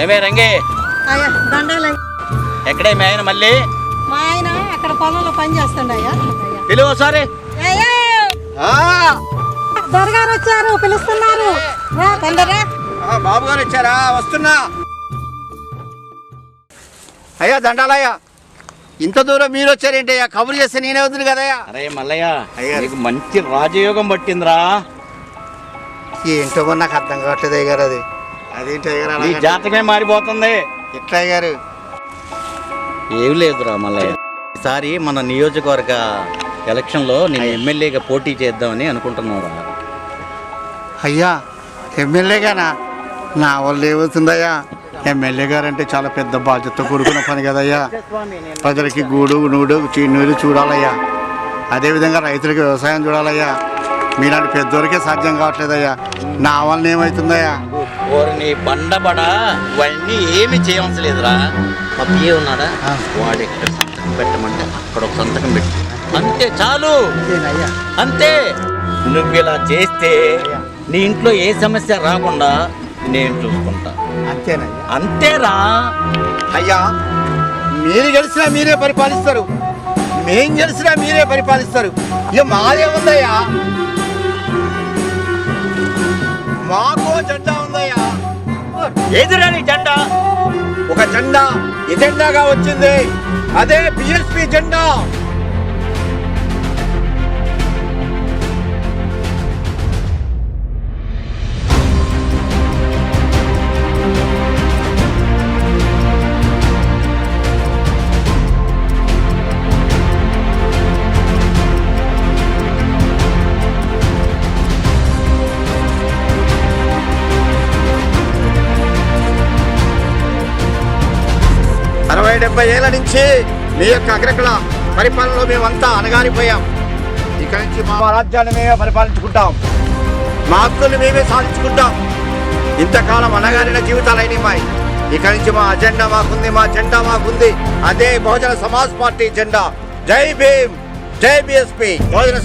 ఏమే రంగే అయ్యా దండాలయ్య. ఎక్కడే మీ ఆయన మళ్ళీ మా ఆయన అక్కడ పొలంలో పని చేస్తుండ అయ్యా. పిలువ ఒకసారి. దొరగారు వచ్చారు, పిలుస్తున్నారు. రా తొందరగా. బాబు గారు వచ్చారా? వస్తున్నా. అయ్యా దండాలయ్యా, ఇంత దూరం మీరు వచ్చారేంటయ్యా? కబురు చేస్తే నేనే వద్దును కదయ్యా. అరే మల్లయ్య నీకు మంచి రాజయోగం పట్టిందిరా. ఏంటో నాకు అర్థం కావట్లేదు అయ్యారు. అదేంటి అయ్యారు? నీ జాతకమే మారిపోతుంది. ఎట్లా అయ్యారు? ఏం లేదురా మల్లయ్య, ఈసారి మన నియోజకవర్గ ఎలక్షన్లో నేను ఎమ్మెల్యేగా పోటీ చేద్దామని అనుకుంటున్నారా. అయ్యా ఎమ్మెల్యేగానా? నా వల్ల ఏమవుతుందయ్యా? ఎమ్మెల్యే గారు అంటే చాలా పెద్ద బాధ్యతతో కూడుకున్న పని కదయ్యా. ప్రజలకి గూడు నూడు నీరు చూడాలయ్యా, అదేవిధంగా రైతులకి వ్యవసాయం చూడాలయ్యా. మీలాంటి పెద్దోరికే సాధ్యం కావట్లేదయ్యా. నా వల్ల ఏమవుతుందయ్యా? నీ బండబడ ఇవన్నీ ఏమి చేయవలసిన లేదురా. మా పిఏ ఉన్నాడా, వాడు ఎక్కడ సంతకం పెట్టమంటే అక్కడ ఒక సంతకం పెట్టి అంతే చాలు. అంతే. నువ్వు ఇలా చేస్తే నీ ఇంట్లో ఏ సమస్య రాకుండా నేను చూసుకుంటా. అంతేనయ్యా? అంతేరా. అయ్యా మీరు గెలిచినా మీరే పరిపాలిస్తారు, మేం గెలిచినా మీరే పరిపాలిస్తారు. ఇక మాదే ఉందయ్యా, మాకు జెండా ఉందయ్యా. ఎదురా నీ జెండా? ఒక జెండా ఎజెండాగా వచ్చింది, అదే బిఎస్పీ జెండా. అరవై 70 ఏళ్ల నుంచి మీ యొక్క అగ్రకుల పరిపాలనలో మేమంతా అణగారిపోయాం. ఇక నుంచి మా రాజ్యాన్ని మేమే పరిపాలించుకుంటాం, మా హక్కుల్ని మేమే సాధించుకుంటాం. ఇంతకాలం అణగారిన జీవితాలైన మాయి. ఇక నుంచి మా అజెండా మాకుంది, మా జెండా మాకుంది. అదే బహుజన సమాజ్ పార్టీ జెండా. జై భీమ్, జై బిఎస్పీ. బహుజన